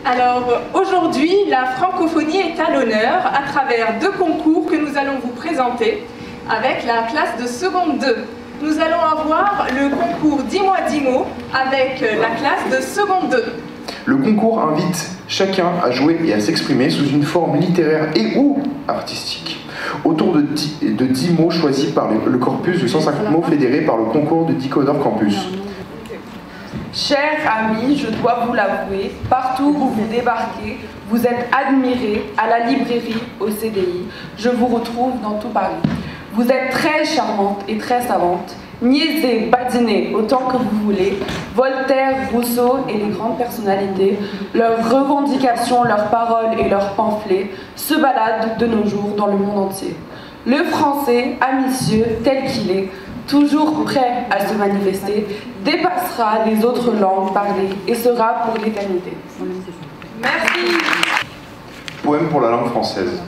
Alors aujourd'hui, la francophonie est à l'honneur à travers deux concours que nous allons vous présenter avec la classe de seconde 2. Nous allons avoir le concours 10 mois 10 mots avec la classe de seconde 2. Le concours invite chacun à jouer et à s'exprimer sous une forme littéraire et ou artistique, autour de 10 mots choisis par le corpus de 150 mots fédérés par le concours de Dicodor Campus. Chers amis, je dois vous l'avouer, partout où vous débarquez, vous êtes admirés à la librairie, au CDI. Je vous retrouve dans tout Paris. Vous êtes très charmante et très savante. Niaisez, badinez autant que vous voulez. Voltaire, Rousseau et les grandes personnalités, leurs revendications, leurs paroles et leurs pamphlets se baladent de nos jours dans le monde entier. Le français, ambitieux tel qu'il est, toujours prêt à se manifester, dépassera les autres langues parlées et sera pour l'éternité. Merci. Poème pour la langue française.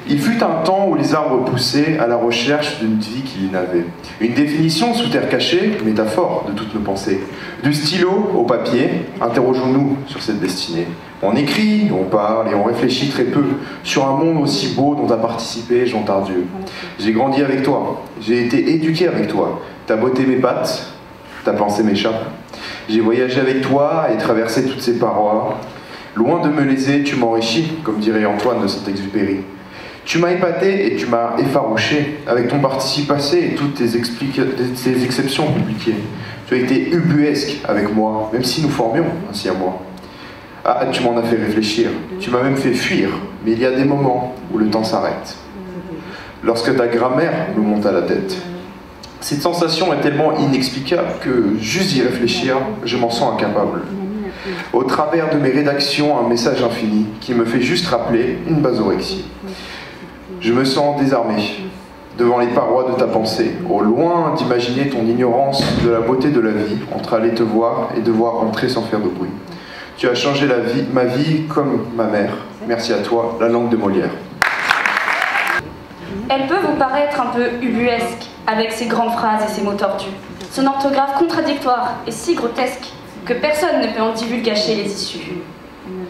Il fut un temps où les arbres poussaient à la recherche d'une vie qu'il n'avait. Une définition sous terre cachée, métaphore de toutes nos pensées. Du stylo au papier, interrogeons-nous sur cette destinée. On écrit, on parle et on réfléchit très peu sur un monde aussi beau dont a participé Jean Tardieu. J'ai grandi avec toi, j'ai été éduqué avec toi. Ta beauté m'épate, ta pensée m'échappe. J'ai voyagé avec toi et traversé toutes ces parois. Loin de me léser, tu m'enrichis, comme dirait Antoine de Saint-Exupéry. Tu m'as épaté et tu m'as effarouché avec ton participe passé et toutes tes exceptions compliquées. Tu as été ubuesque avec moi, même si nous formions ainsi à moi. Ah, tu m'en as fait réfléchir, tu m'as même fait fuir, mais il y a des moments où le temps s'arrête. Lorsque ta grammaire me monte à la tête. Cette sensation est tellement inexplicable que, juste d'y réfléchir, je m'en sens incapable. Au travers de mes rédactions, un message infini qui me fait juste rappeler une basorexie. Je me sens désarmé devant les parois de ta pensée, au loin d'imaginer ton ignorance de la beauté de la vie, entre aller te voir et devoir rentrer sans faire de bruit. Tu as changé ma vie comme ma mère. Merci à toi, la langue de Molière. Elle peut vous paraître un peu ubuesque, avec ses grandes phrases et ses mots tordus. Son orthographe contradictoire est si grotesque que personne ne peut en divulgacher les issues.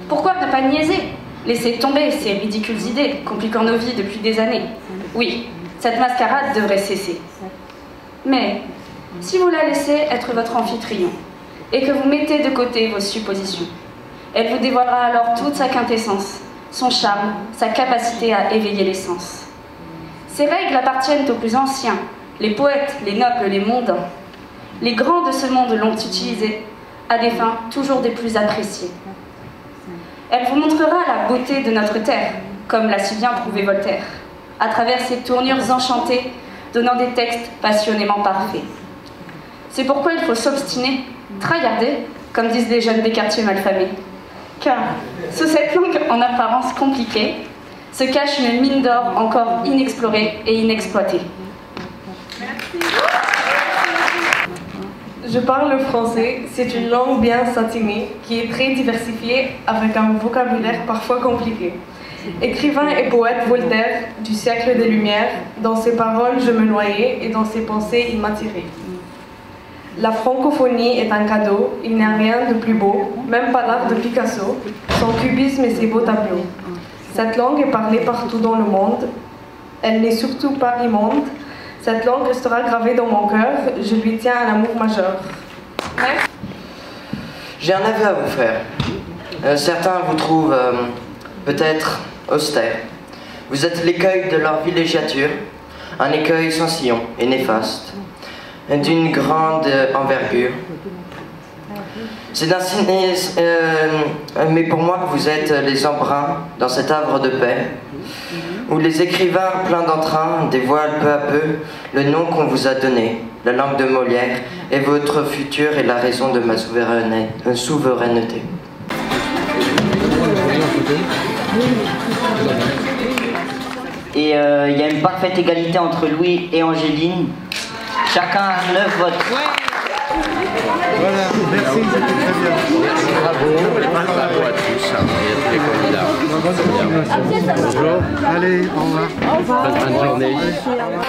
Pourquoi ne pas niaiser? Laissez tomber ces ridicules idées, compliquant nos vies depuis des années. Oui, cette mascarade devrait cesser. Mais, si vous la laissez être votre amphitryon, et que vous mettez de côté vos suppositions, elle vous dévoilera alors toute sa quintessence, son charme, sa capacité à éveiller les sens. Ces règles appartiennent aux plus anciens, les poètes, les nobles, les mondains. Les grands de ce monde l'ont utilisée à des fins toujours des plus appréciées. Elle vous montrera la beauté de notre terre, comme l'a si bien prouvé Voltaire, à travers ses tournures enchantées, donnant des textes passionnément parfaits. C'est pourquoi il faut s'obstiner, tryharder, comme disent les jeunes des quartiers malfamés. Car, sous cette langue en apparence compliquée, se cache une mine d'or encore inexplorée et inexploitée. Merci. Je parle le français, c'est une langue bien satinée, qui est très diversifiée avec un vocabulaire parfois compliqué. Écrivain et poète Voltaire, du siècle des Lumières, dans ses paroles je me noyais et dans ses pensées il m'attirait. La francophonie est un cadeau, il n'y a rien de plus beau, même pas l'art de Picasso, son cubisme et ses beaux tableaux. Cette langue est parlée partout dans le monde, elle n'est surtout pas immonde. Cette langue restera gravée dans mon cœur, je lui tiens un amour majeur. Merci. J'ai un aveu à vous faire. Certains vous trouvent peut-être austère. Vous êtes l'écueil de leur villégiature, un écueil sans sillon et néfaste, d'une grande envergure. C'est d'un cynisme, mais pour moi vous êtes les embruns dans cet havre de paix, où les écrivains pleins d'entrain dévoilent peu à peu le nom qu'on vous a donné, la langue de Molière, et votre futur est la raison de ma souveraineté. Et il y a une parfaite égalité entre Louis et Angéline. Chacun a 9 votes. Voilà, merci, c'était très bien. Bravo à tous, les candidats. Bonjour. Allez, au revoir. Bonne fin de journée. Au revoir.